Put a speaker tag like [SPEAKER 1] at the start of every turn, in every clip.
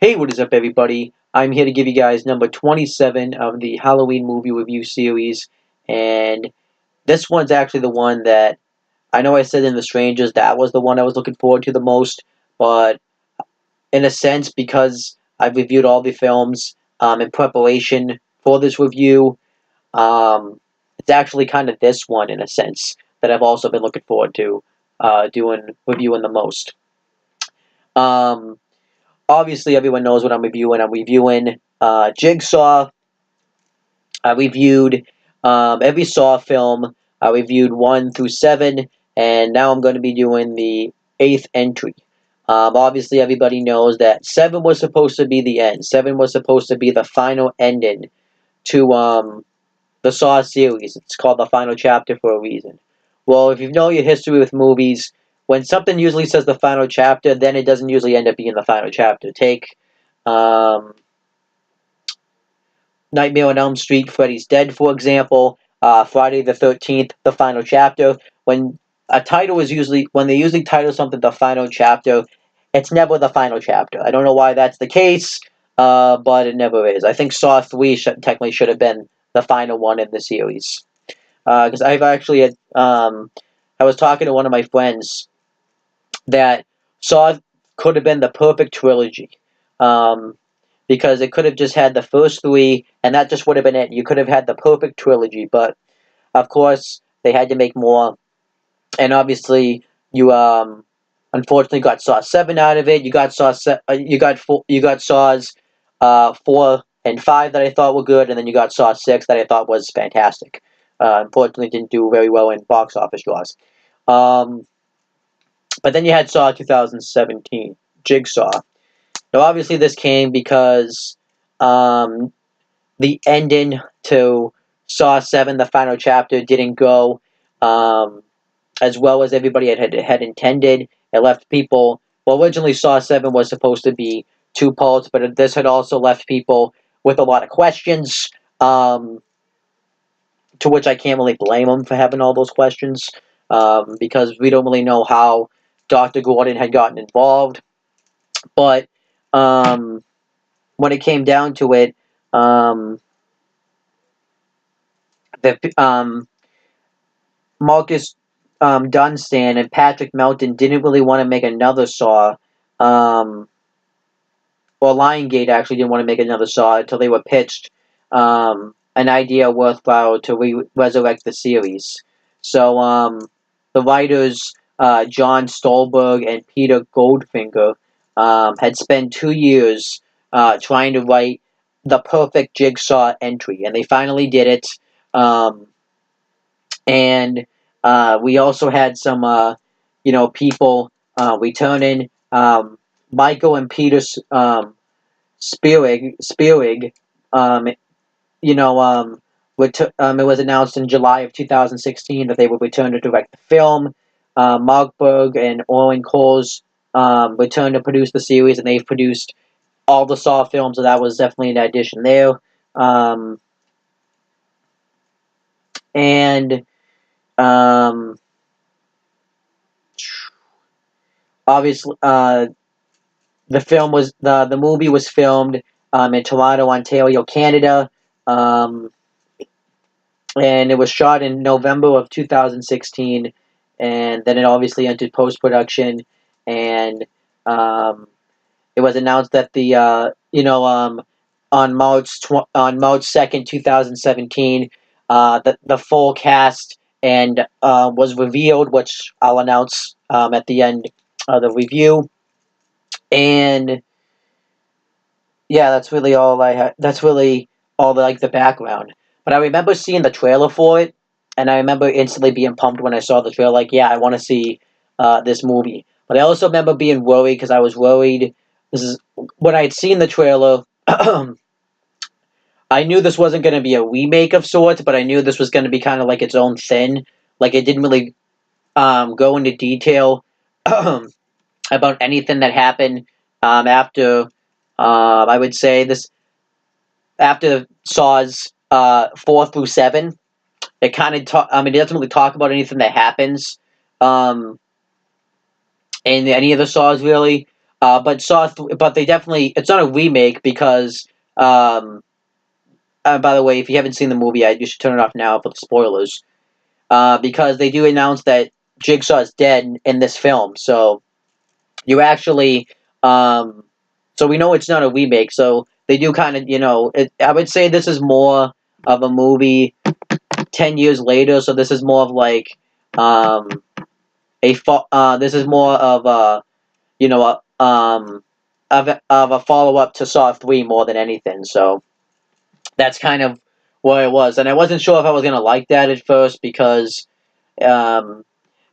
[SPEAKER 1] Hey, what is up, everybody? I'm here to give you guys number 27 of the Halloween movie review series, and this one's actually the one that I know I said in The Strangers that was the one I was looking forward to the most, but in a sense, because I've reviewed all the films in preparation for this review, it's actually kind of this one in a sense that I've also been looking forward to reviewing the most. Um, Obviously, everyone knows what I'm reviewing. I'm reviewing Jigsaw. I reviewed every Saw film. I reviewed 1 through 7, and now I'm going to be doing the 8th entry. Obviously, everybody knows that 7 was supposed to be the end. 7 was supposed to be the final ending to the Saw series. It's called the final chapter for a reason. Well, if you know your history with movies, when something usually says the final chapter, then it doesn't usually end up being the final chapter. Take um, Nightmare on Elm Street, Freddy's Dead, for example. Friday the 13th, the final chapter. When when they usually title something the final chapter, it's never the final chapter. I don't know why that's the case, but it never is. I think Saw 3 technically should have been the final one in the series. Because I was talking to one of my friends that Saw could have been the perfect trilogy. Um, because it could have just had the first three, and that just would have been it. You could have had the perfect trilogy, but of course they had to make more, and obviously you unfortunately got Saw 7 out of it. You got Saws 4 and 5 that I thought were good, and then you got Saw 6 that I thought was fantastic. Unfortunately, didn't do very well in box office draws. Um, but then you had Saw 2017, Jigsaw. Now, obviously, this came because um, the ending to Saw 7, the final chapter, didn't go um, as well as everybody had intended. It left people. Well, originally Saw 7 was supposed to be two parts, but this had also left people with a lot of questions, to which I can't really blame them for having all those questions, because we don't really know how Dr. Gordon had gotten involved. But um, when it came down to it, um, the Marcus Dunstan and Patrick Melton didn't really want to make another Saw. Um, or Lionsgate actually didn't want to make another Saw until they were pitched an idea worthwhile to resurrect the series. So the writers John Stolberg and Peter Goldfinger had spent 2 years trying to write the perfect Jigsaw entry, and they finally did it. Um, and we also had some, people returning. Michael and Peter Spearig, um, you know, it was announced in July of 2016 that they would return to direct the film. Mark Berg and Owen Coles returned to produce the series, and they've produced all the Saw films, so that was definitely an addition there. Um, and um, obviously, the movie was filmed in Toronto, Ontario, Canada, um, and it was shot in November of 2016, and then it obviously entered post production, and um, it was announced that on March 2nd, 2017, the full cast and was revealed, which I'll announce at the end of the review. And yeah, that's really all I had. That's really all the background. But I remember seeing the trailer for it, and I remember instantly being pumped when I saw the trailer. Like, yeah, I want to see this movie. But I also remember being worried because I was worried. This is when I had seen the trailer. I knew this wasn't going to be a remake of sorts, but I knew this was going to be kind of like its own thing. Like, it didn't really go into detail about anything that happened after. I would say this after Saws 4 through 7. It kind of it doesn't really talk about anything that happens um, in any of the Saws really. but they definitely, it's not a remake because by the way, if you haven't seen the movie, you should turn it off now for the spoilers. Because they do announce that Jigsaw is dead in this film, so you actually, um, so we know it's not a remake. So they do kind of, I would say this is more of a movie 10 years later. So this is more of like, um, this is more of a, you know, of a follow up to Saw 3 more than anything. So that's kind of what it was, and I wasn't sure if I was gonna like that at first because um,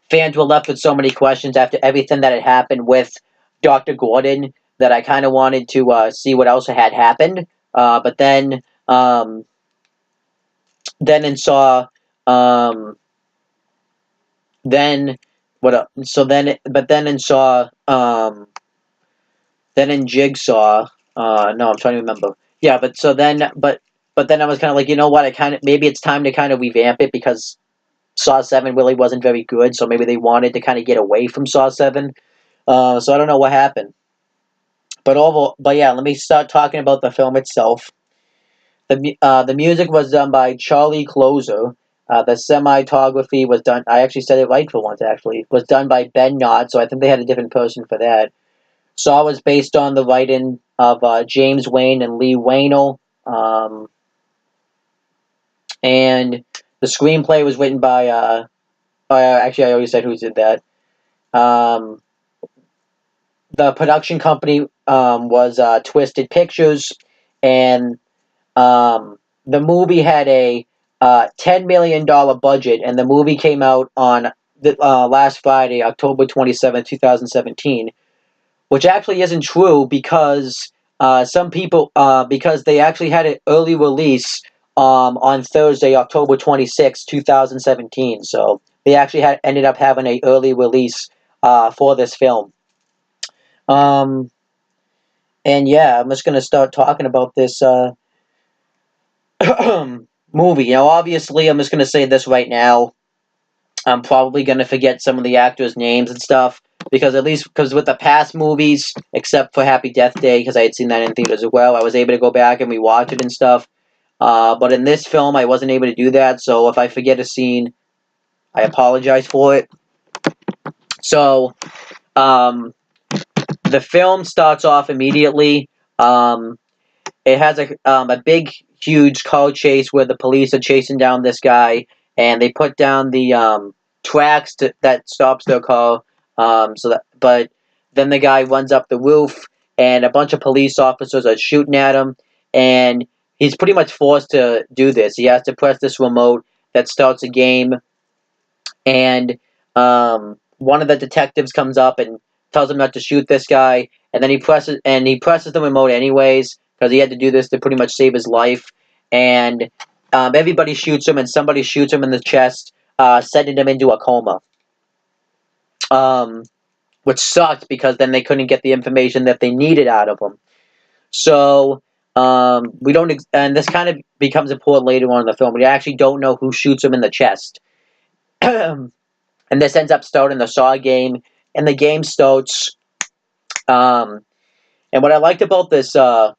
[SPEAKER 1] fans were left with so many questions after everything that had happened with Dr. Gordon that I kind of wanted to see what else had happened. But then in Saw, um, then what? So then, but then in Saw, then in Jigsaw, no, I'm trying to remember. Yeah, but then I was kind of like, you know what? I kind of maybe it's time to kind of revamp it because Saw 7 really wasn't very good, so maybe they wanted to kind of get away from Saw 7. So I don't know what happened. But yeah, let me start talking about the film itself. The music was done by Charlie Closer. The cinematography was done. I actually said it right for once. Actually, was done by Ben Knott. So I think they had a different person for that. Saw was based on the writing of James Wayne and Lee Wainell. And the screenplay was written by. Actually, I already said who did that. Um, the production company was Twisted Pictures, and the movie had a $10 million budget, and the movie came out on the last Friday, October 27th, 2017, which actually isn't true because some people because they actually had an early release on Thursday, October 26th, 2017. So they actually ended up having an early release for this film. Um, and yeah, I'm just gonna start talking about this movie. Obviously, I'm just gonna say this right now. I'm probably gonna forget some of the actors' names and stuff because with the past movies, except for Happy Death Day, because I had seen that in theaters as well, I was able to go back and rewatch it and stuff. But in this film, I wasn't able to do that. So if I forget a scene, I apologize for it. So um, the film starts off immediately. Um, It has a big, huge car chase where the police are chasing down this guy, and they put down the tracks that stops their car. But then the guy runs up the roof, and a bunch of police officers are shooting at him, and he's pretty much forced to do this. He has to press this remote that starts a game, and one of the detectives comes up and tells him not to shoot this guy, and then he presses the remote anyways because he had to do this to pretty much save his life, and everybody shoots him, and somebody shoots him in the chest, sending him into a coma. Um, which sucked because then they couldn't get the information that they needed out of him. So we don't, and this kind of becomes important later on in the film. We actually don't know who shoots him in the chest. And this ends up starting the Saw game, and the game starts. Um, and what I liked about this Saw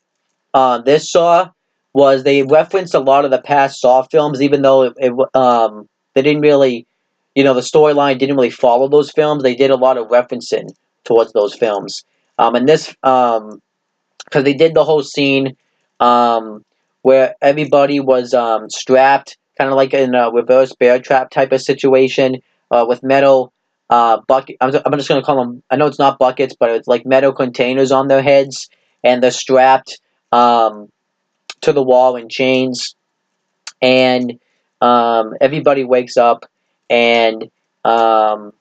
[SPEAKER 1] was they referenced a lot of the past Saw films, even though they didn't really, the storyline didn't really follow those films. They did a lot of referencing towards those films. And this, because they did the whole scene, where everybody was strapped, kind of like in a reverse bear trap type of situation, with metal bucket. I'm just gonna call them. I know it's not buckets, but it's like metal containers on their heads, and they're strapped to the wall in chains. And everybody wakes up, and um,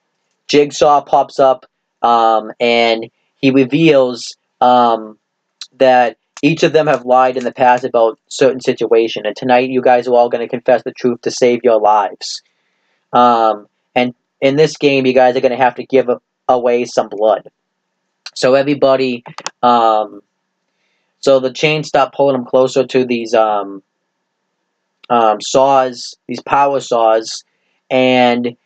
[SPEAKER 1] Jigsaw pops up, and he reveals that each of them have lied in the past about certain situation, and tonight you guys are all going to confess the truth to save your lives. And in this game, you guys are going to have to give away some blood. So everybody, so the chains stop pulling them closer to these saws, these power saws, and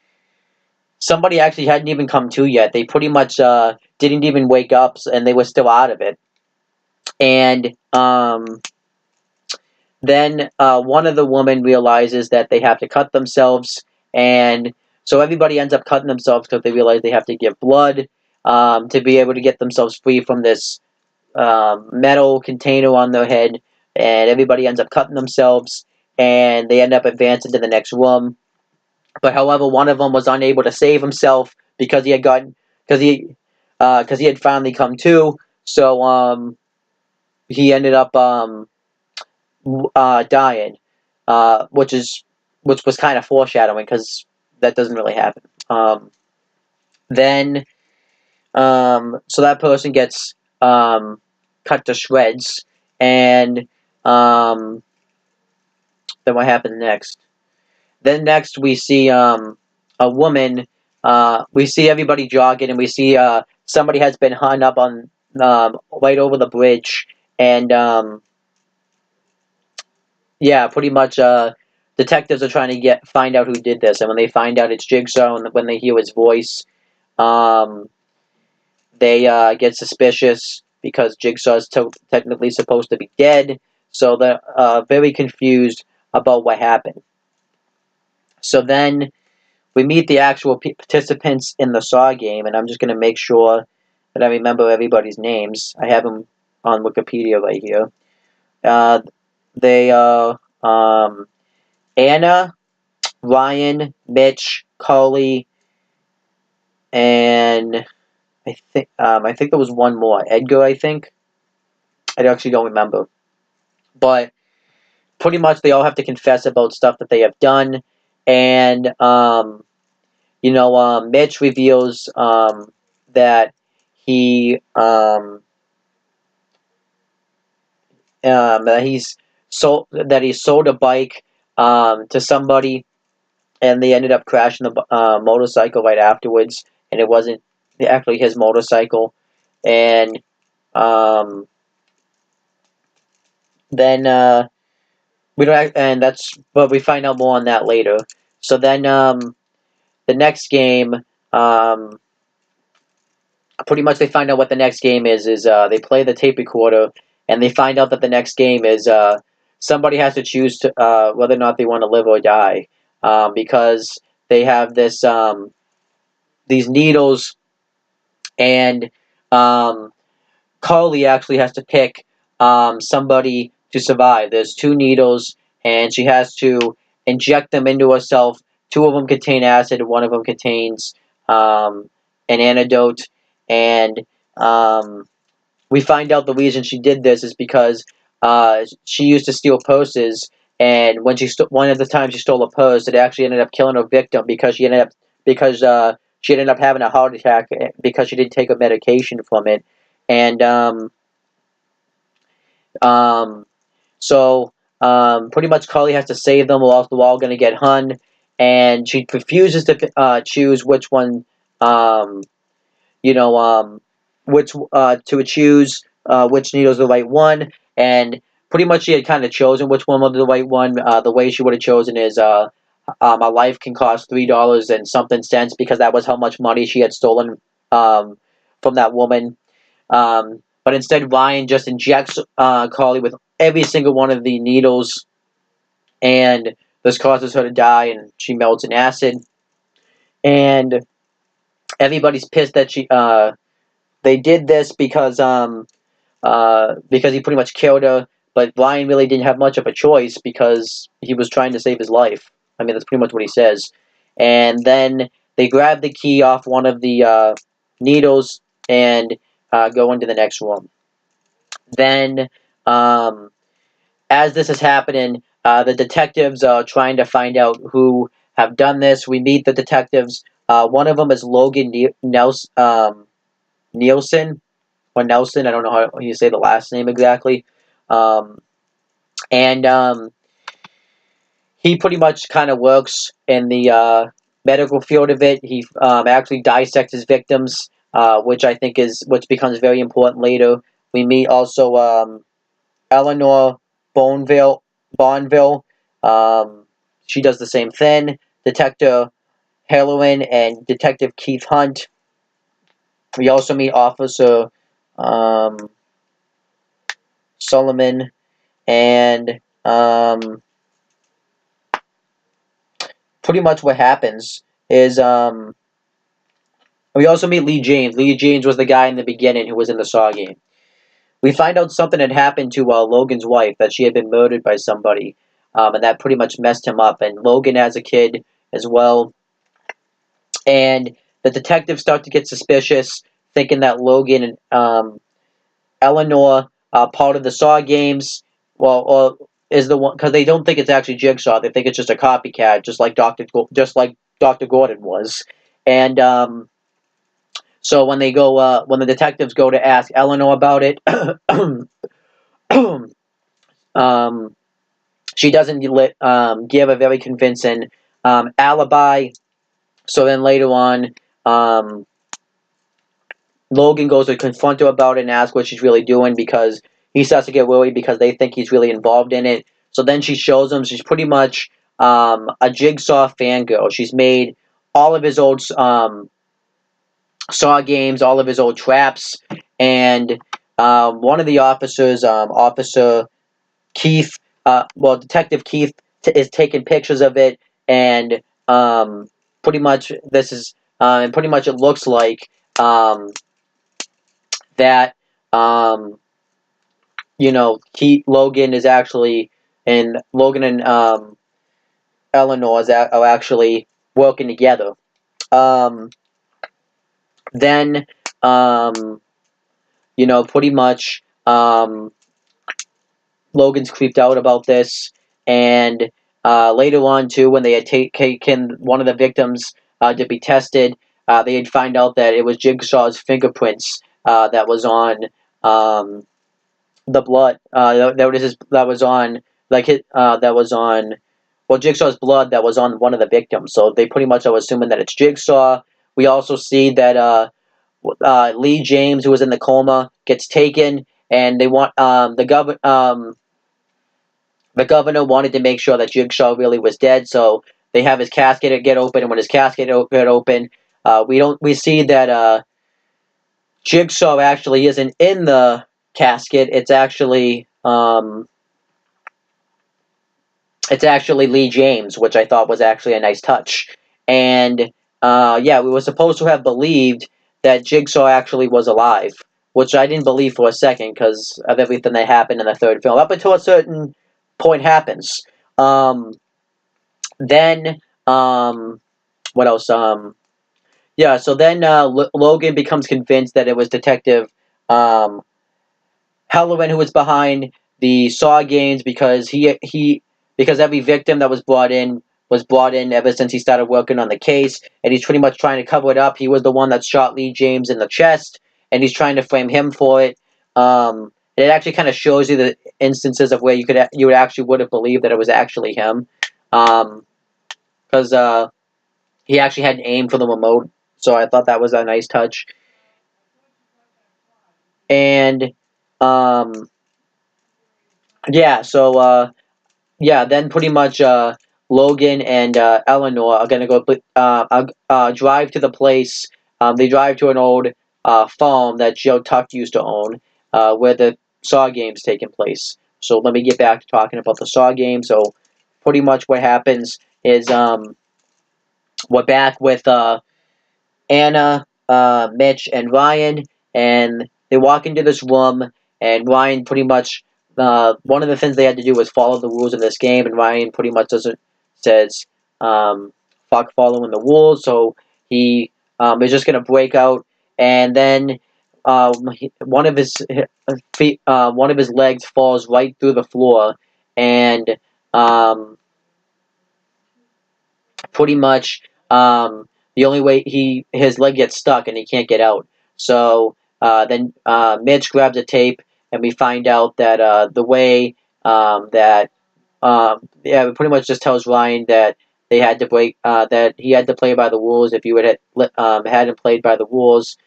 [SPEAKER 1] somebody actually hadn't even come to yet. They pretty much didn't even wake up, and they were still out of it. And then one of the women realizes that they have to cut themselves, and so everybody ends up cutting themselves because they realize they have to give blood to be able to get themselves free from this metal container on their head, and everybody ends up cutting themselves, and they end up advancing to the next room. But however, one of them was unable to save himself because he had gotten because he had finally come to. So he ended up dying, which was kind of foreshadowing because that doesn't really happen. Then so that person gets cut to shreds, and then what happens next? Then next we see a woman. We see everybody jogging, and we see somebody has been hung up on right over the bridge, and yeah, pretty much. Detectives are trying to find out who did this, and when they find out it's Jigsaw, and when they hear his voice, um, they get suspicious because Jigsaw is technically supposed to be dead, so they're very confused about what happened. So then we meet the actual participants in the Saw game, and I'm just going to make sure that I remember everybody's names. I have them on Wikipedia right here. Uh, they are Anna, Ryan, Mitch, Carly, and I think there was one more. Edgar, I think. I actually don't remember. But pretty much they all have to confess about stuff that they have done, and Mitch reveals that he he sold a bike to somebody, and they ended up crashing the motorcycle right afterwards, and it wasn't actually his motorcycle, and um, then we don't, and that's, but we find out more on that later. So then the next game. Um, Pretty much they find out what the next game is they play the tape recorder, and they find out that the next game is somebody has to choose to, whether or not they want to live or die, because they have these needles, and Carly actually has to pick somebody to survive. There's two needles, and she has to inject them into herself. Two of them contain acid, and one of them contains an antidote. And we find out the reason she did this is because she used to steal purses, and when one of the times she stole a purse, it actually ended up killing her victim because she ended up having a heart attack because she didn't take her medication from it, and um, so pretty much Carly has to save them, or else they're all going to get hung, and she refuses to choose which one, um, you know, which to choose which needle is the right one, and pretty much she had kind of chosen which one was the right one. The way she would have chosen is a life can cost $3 and something cents, because that was how much money she had stolen from that woman. But instead, Ryan just injects Carly with every single one of the needles, and this causes her to die, and she melts in acid. And everybody's pissed that they did this because he pretty much killed her. But Ryan really didn't have much of a choice because he was trying to save his life. I mean, that's pretty much what he says. And then they grab the key off one of the needles and go into the next room. Then, as this is happening, the detectives are trying to find out who have done this. We meet the detectives. One of them is Logan Nielsen, or Nelson. I don't know how you say the last name exactly. Um, and he pretty much kind of works in the medical field of it. He actually dissects his victims, which becomes very important later. We meet also Eleanor Bonville. Bonville. She does the same thing. Detective Heroin and Detective Keith Hunt. We also meet Officer Solomon, and pretty much what happens is we also meet Lee James. Lee James was the guy in the beginning who was in the Saw game. We find out something had happened to Logan's wife, that she had been murdered by somebody, and that pretty much messed him up. And Logan has a kid as well. And the detectives start to get suspicious, thinking that Logan and Eleanor, part of the Saw games, well, is the one, because they don't think it's actually Jigsaw. They think it's just a copycat, just like Dr. Gordon was. And so when they go, when the detectives go to ask Eleanor about it, she doesn't give a very convincing alibi. So then later on, Logan goes to confront her about it and ask what she's really doing, because he starts to get worried because they think he's really involved in it. So then she shows him she's pretty much a Jigsaw fangirl. She's made all of his old Saw games, all of his old traps, and one of the officers, Officer Keith, Detective Keith, is taking pictures of it, and pretty much this is, and pretty much it looks like that, Logan is actually, and Logan and Eleanor are actually working together. Then, pretty much, Logan's creeped out about this, and later on too, when they had taken one of the victims to be tested, they had find out that it was Jigsaw's fingerprints that was on the blood. That was on, Jigsaw's blood that was on one of the victims. So they pretty much are assuming that it's Jigsaw. We also see that Lee James, who was in the coma, gets taken, and they want the governor wanted to make sure that Jigsaw really was dead, so they have his casket get open, and when his casket get open, we see that Jigsaw actually isn't in the casket. It's actually Lee James, which I thought was actually a nice touch. And yeah, we were supposed to have believed that Jigsaw actually was alive, which I didn't believe for a second because of everything that happened in the third film. Up until a certain point happens. Then, what else? Yeah, so then Logan becomes convinced that it was Detective Halloran who was behind the Saw games, because because every victim that was brought in ever since he started working on the case, and he's pretty much trying to cover it up. He was the one that shot Lee James in the chest, and he's trying to frame him for it. It actually kind of shows you the instances of where you actually would have believed that it was actually him, because he actually had an aim for the remote. So I thought that was a nice touch. And yeah, so yeah, then pretty much Logan and Eleanor are gonna go drive to the place. They drive to an old farm that Joe Tuck used to own, where the Saw games taking place. So let me get back to talking about the Saw game. So pretty much what happens is we're back with Anna, Mitch, and Ryan, and they walk into this room, and Ryan pretty much, one of the things they had to do was follow the rules of this game, and Ryan pretty much says, fuck following the rules, so he is just going to break out, and then one of his feet, one of his legs falls right through the floor, and pretty much the only way his leg gets stuck and he can't get out. So then Mitch grabs a tape, and we find out that the way that yeah, it pretty much just tells Ryan that they had to that he had to play by the rules. If you hadn't played by the rules,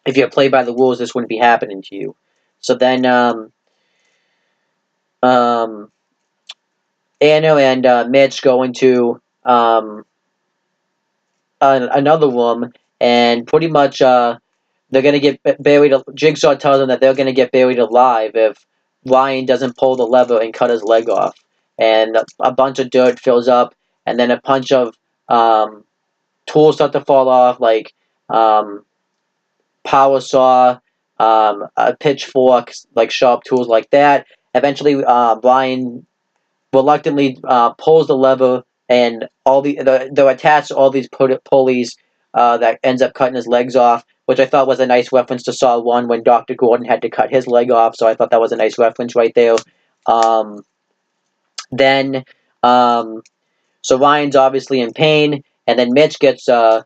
[SPEAKER 1] if you had played by the rules, this wouldn't be happening to you. So then um, Anna and Mitch go into another room, and pretty much they're gonna get buried. Jigsaw tells them that they're gonna get buried alive if Ryan doesn't pull the lever and cut his leg off. And a bunch of dirt fills up, and then a bunch of um, tools start to fall off, like um, power saw, a pitchfork, like sharp tools like that. Eventually, Brian reluctantly pulls the lever, and they're attached to all these pulleys that ends up cutting his legs off, which I thought was a nice reference to Saw 1 when Dr. Gordon had to cut his leg off, so I thought that was a nice reference right there. Um, then, um, so Ryan's obviously in pain, and then Mitch gets a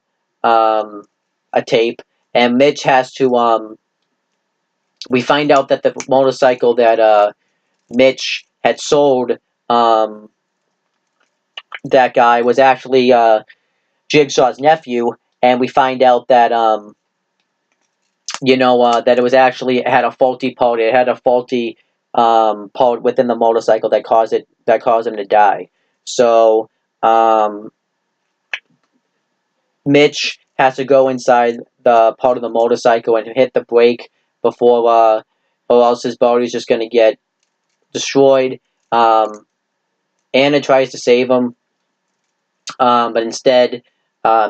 [SPEAKER 1] tape, and Mitch has to, we find out that the motorcycle that Mitch had sold um, that guy was actually Jigsaw's nephew, and we find out that that it was actually it had a faulty part. It had a faulty part within the motorcycle that caused him to die. So Mitch has to go inside the part of the motorcycle and hit the brake before, or else his body's just going to get destroyed. Anna tries to save him, but instead,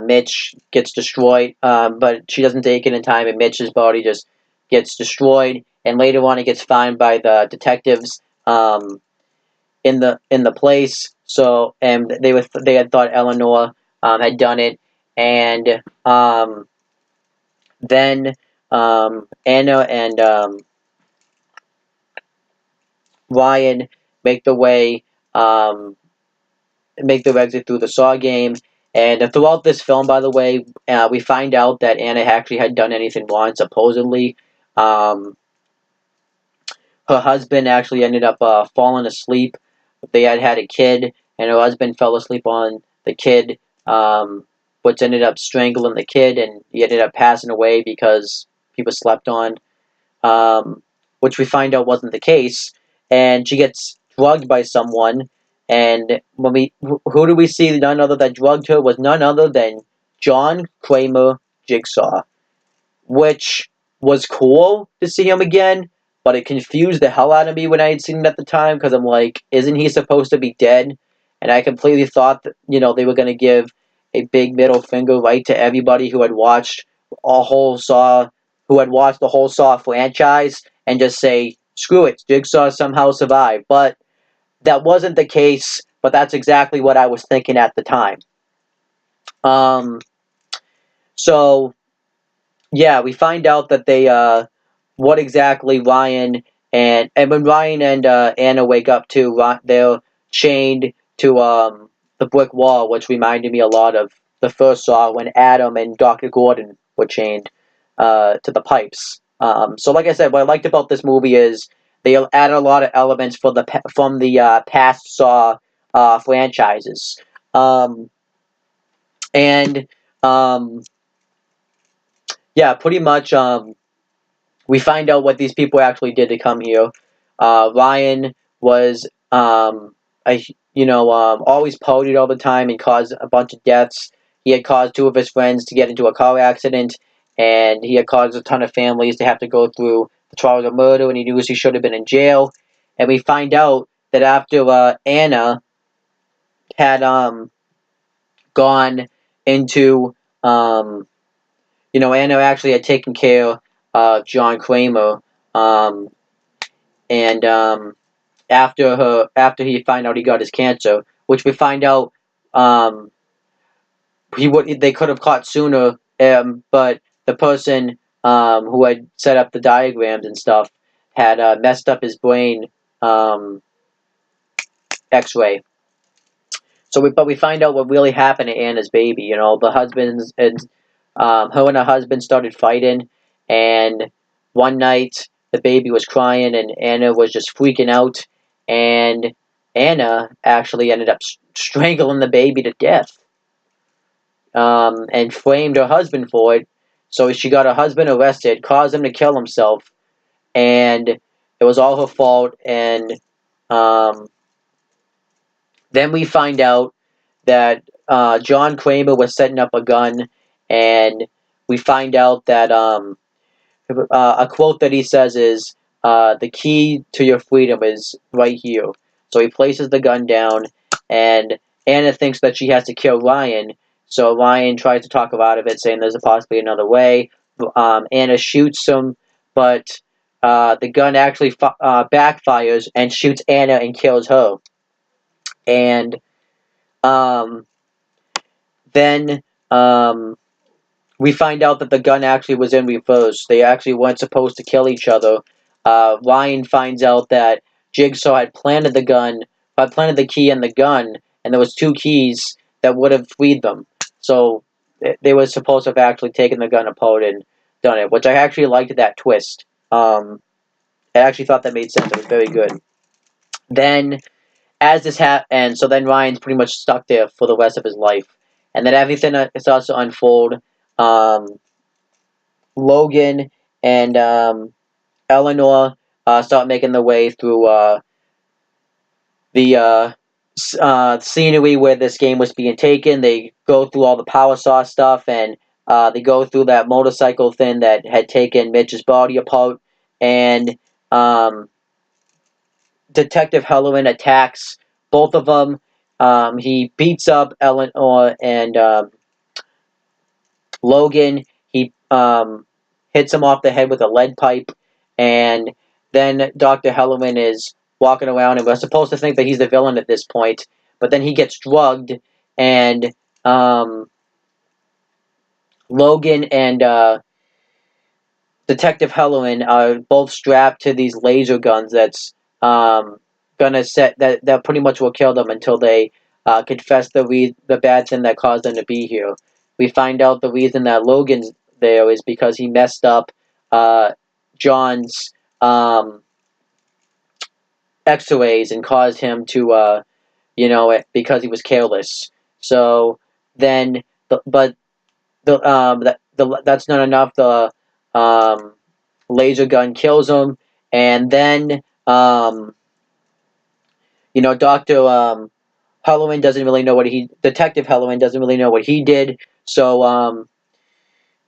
[SPEAKER 1] Mitch gets destroyed. But she doesn't take it in time, and Mitch's body just gets destroyed. And later on, he gets found by the detectives in the place. So, and they had thought Eleanor had done it, and then Anna and Ryan make the way. Make their exit through the Saw game. And throughout this film, by the way, we find out that Anna actually had done anything wrong, supposedly. Um, Her husband actually ended up falling asleep. They had had a kid, and her husband fell asleep on the kid, which ended up strangling the kid, and he ended up passing away because people slept on, which we find out wasn't the case. And she gets drugged by someone, and who do we see? None other that drugged her was none other than John Kramer Jigsaw, which was cool to see him again, but it confused the hell out of me when I had seen him at the time, because I'm like, isn't he supposed to be dead? And I completely thought that, they were going to give a big middle finger right to everybody who had watched the whole Saw franchise, and just say, screw it, Jigsaw somehow survived. But that wasn't the case, but that's exactly what I was thinking at the time. So yeah, we find out that what exactly Ryan and when Ryan and Anna wake up too, they're chained to the brick wall, which reminded me a lot of the first Saw when Adam and Dr. Gordon were chained to the pipes. So like I said, what I liked about this movie is they added a lot of elements from the past Saw franchises, and um, yeah, pretty much. We find out what these people actually did to come here. Ryan was, always partied all the time and caused a bunch of deaths. He had caused two of his friends to get into a car accident, and he had caused a ton of families to have to go through the trials of murder, and he knew he should have been in jail. And we find out that after Anna had gone into, Anna actually had taken care of John Kramer, um, and after he find out he got his cancer, which we find out um, they could have caught sooner, but the person who had set up the diagrams and stuff had messed up his brain X-ray. But we find out what really happened to Anna's baby. The husbands and her and her husband started fighting, and one night the baby was crying, and Anna was just freaking out, and Anna actually ended up strangling the baby to death, and framed her husband for it. So she got her husband arrested, caused him to kill himself, and it was all her fault. And um, then we find out that John Kramer was setting up a gun, and we find out that a quote that he says is, "The key to your freedom is right here." So he places the gun down, and Anna thinks that she has to kill Ryan. So Ryan tries to talk her out of it, saying there's possibly another way. Anna shoots him, but the gun actually backfires and shoots Anna and kills her. And um, then we find out that the gun actually was in reverse. They actually weren't supposed to kill each other. Ryan finds out that Jigsaw had planted the key in the gun, and there was two keys that would have freed them. So they were supposed to have actually taken the gun apart and done it, which I actually liked that twist. I actually thought that made sense. It was very good. Then, as this and so then Ryan's pretty much stuck there for the rest of his life. And then everything starts to unfold. Logan and Eleanor start making their way through the scenery where this game was being taken. They go through all the power saw stuff, and they go through that motorcycle thing that had taken Mitch's body apart. And Detective Hellerman attacks both of them. He beats up Eleanor and Logan. He hits him off the head with a lead pipe, and then Dr. Hellerman is walking around, and we're supposed to think that he's the villain at this point, but then he gets drugged, and Logan and Detective Hellerman are both strapped to these laser guns that's gonna that pretty much will kill them until they confess the bad thing that caused them to be here. We find out the reason that Logan's there is because he messed up John's X-rays and caused him to because he was careless. So then, that's not enough. The laser gun kills him, and then Doctor Halloween doesn't really know Detective Halloween doesn't really know what he did. So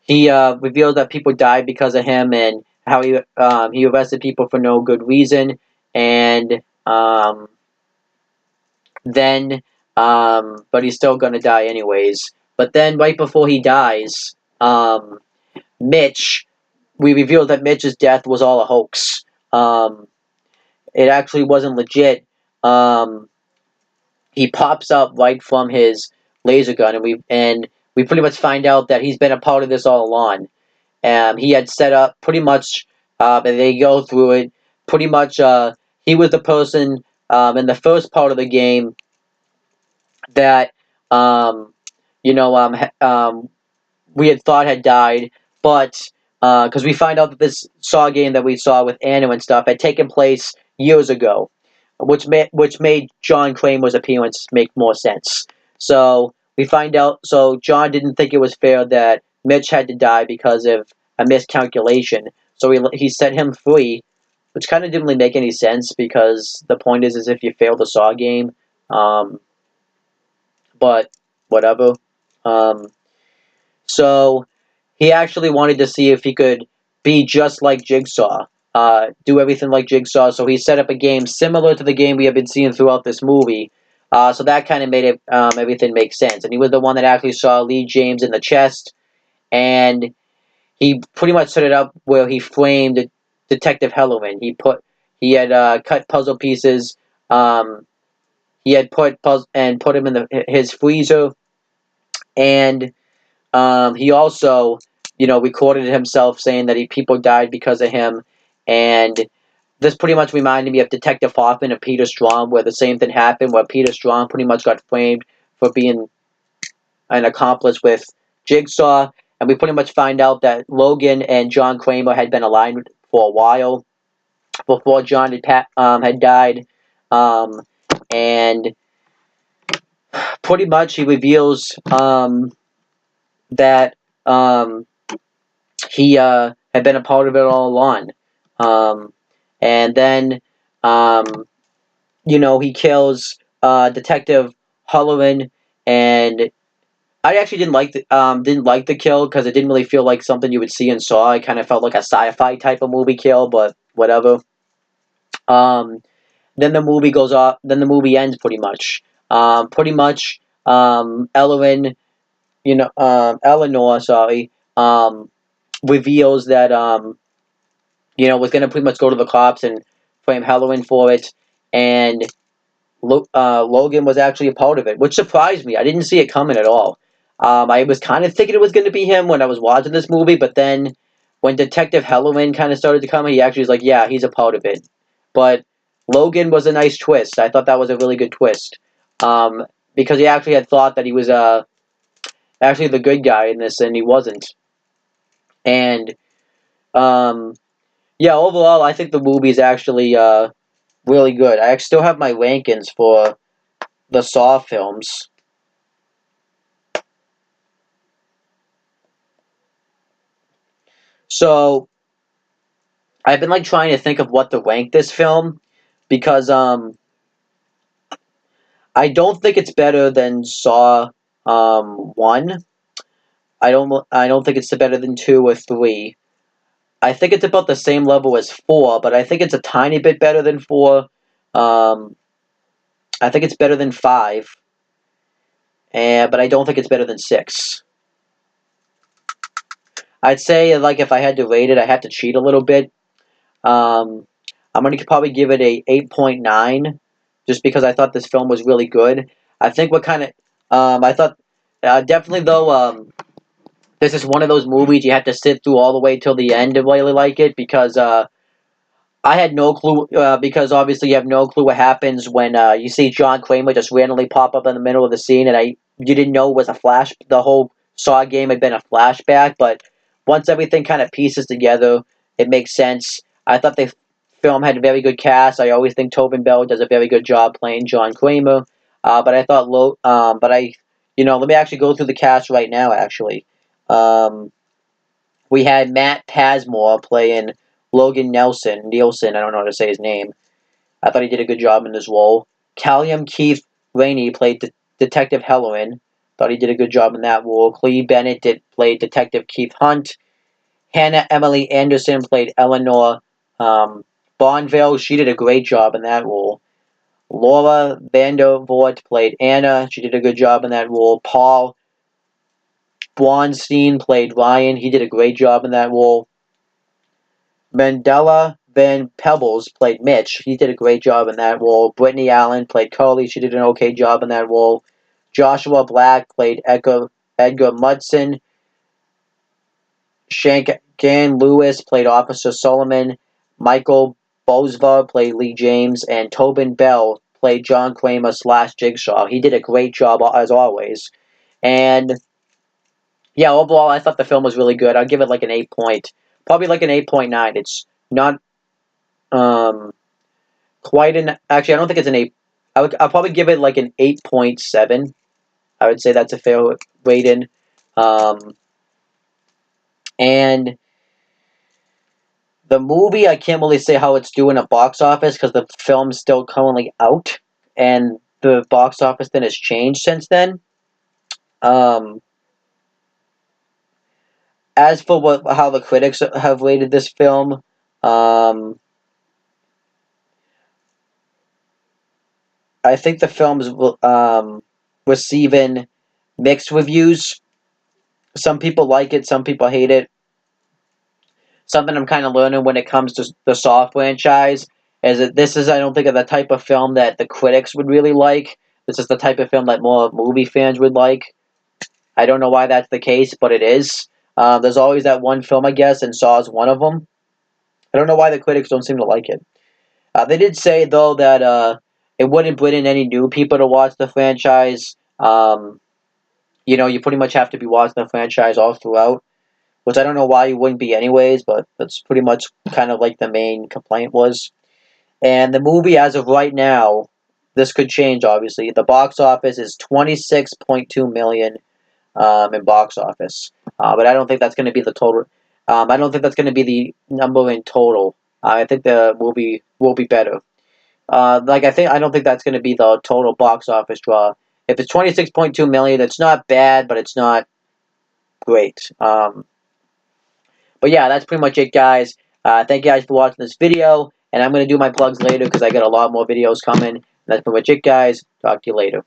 [SPEAKER 1] he reveals that people died because of him, and how he arrested people for no good reason, and then but he's still gonna die anyways. But then right before he dies, Mitch, we revealed that Mitch's death was all a hoax. It actually wasn't legit. He pops up right from his laser gun, and we pretty much find out that he's been a part of this all along. He had set up pretty much, and they go through it. Pretty much, he was the person in the first part of the game that we had thought had died, but because we find out that this Saw game that we saw with Anna and stuff had taken place years ago, which made John Kramer's appearance make more sense. So we find out. So John didn't think it was fair that Mitch had to die because of a miscalculation. So he set him free, which kind of didn't really make any sense because the point is if you fail the Saw game, but whatever. So he actually wanted to see if he could be just like Jigsaw, do everything like Jigsaw. So he set up a game similar to the game we have been seeing throughout this movie. So that kind of made it everything make sense. And he was the one that actually saw Lee James in the chest, and he pretty much set it up where he framed Detective Hellerman. He had cut puzzle pieces. He had put him in his freezer, and he also, recorded himself saying that people died because of him, and this pretty much reminded me of Detective Hoffman and Peter Strahm, where the same thing happened, where Peter Strahm pretty much got framed for being an accomplice with Jigsaw, and we pretty much find out that Logan and John Kramer had been aligned for a while before John had died, and pretty much he reveals that he had been a part of it all along. And then, he kills Detective Hullerman, and I actually didn't like the kill because it didn't really feel like something you would see in Saw. It kind of felt like a sci-fi type of movie kill, but whatever. Um, then the movie goes off. Then the movie ends pretty much. Pretty much. Ellen, Eleanor, sorry, reveals that was gonna pretty much go to the cops and blame Halloween for it, and Logan was actually a part of it, which surprised me. I didn't see it coming at all. I was kind of thinking it was going to be him when I was watching this movie, but then when Detective Helloween kind of started to come, he actually was like, yeah, he's a part of it. But Logan was a nice twist. I thought that was a really good twist. Because he actually had thought that he was actually the good guy in this, and he wasn't. And, yeah, overall, I think the movie is actually really good. I still have my rankings for the Saw films. So I've been like trying to think of what to rank this film because I don't think it's better than Saw 1. I don't think it's better than 2 or 3. I think it's about the same level as 4, but I think it's a tiny bit better than 4. Um, I think it's better than 5, but I don't think it's better than 6. I'd say like if I had to rate it, I had to cheat a little bit. Um, I'm gonna probably give it a 8.9, just because I thought this film was really good. I think what kind of I thought definitely though this is one of those movies you have to sit through all the way till the end to really like it, because I had no clue, because obviously you have no clue what happens when you see John Kramer just randomly pop up in the middle of the scene, and you didn't know it was a flash. The whole Saw game had been a flashback, but once everything kind of pieces together, it makes sense. I thought the film had a very good cast. I always think Tobin Bell does a very good job playing John Kramer, but I thought let me actually go through the cast right now. Actually, um, we had Matt Pasmore playing Logan Nielsen, I don't know how to say his name. I thought he did a good job in this role. Callum Keith Rainey played Detective Helloween. Thought he did a good job in that role. Clee Bennett played Detective Keith Hunt. Hannah Emily Anderson played Eleanor Bonville. She did a great job in that role. Laura Vandervoort played Anna. She did a good job in that role. Paul Blonstein played Ryan. He did a great job in that role. Mandela Van Pebbles played Mitch. He did a great job in that role. Brittany Allen played Carly. She did an okay job in that role. Joshua Black played Edgar Mudson. Shankan Lewis played Officer Solomon. Michael Bosva played Lee James. And Tobin Bell played John Kramer / Jigsaw. He did a great job as always. And yeah, overall, I thought the film was really good. I'll give it like an 8 probably like an 8.9. It's not um, quite an. Actually, I don't think it's an 8. I'll probably give it like an 8.7. I would say that's a fair rating. Um, and the movie, I can't really say how it's doing at box office because the film's still currently out, and the box office then has changed since then. Um, as for how the critics have rated this film, um, I think the film's receiving mixed reviews. Some people like it, some people hate it. Something I'm kind of learning when it comes to the Saw franchise is that this is, I don't think, of the type of film that the critics would really like. This is the type of film that more movie fans would like. I don't know why that's the case, but it is. There's always that one film, I guess, and Saw is one of them. I don't know why the critics don't seem to like it. They did say, though, that it wouldn't bring in any new people to watch the franchise. You pretty much have to be watching the franchise all throughout, which I don't know why you wouldn't be anyways, but that's pretty much kind of like the main complaint was. And the movie, as of right now, this could change, obviously. The box office is 26.2 million in box office. But I don't think that's going to be the total. I don't think that's going to be the number in total. I think the movie will be better. I don't think that's going to be the total box office draw. If it's 26.2 million, it's not bad, but it's not great. But yeah, that's pretty much it, guys. Thank you guys for watching this video, and I'm going to do my plugs later because I got a lot more videos coming. That's pretty much it, guys. Talk to you later.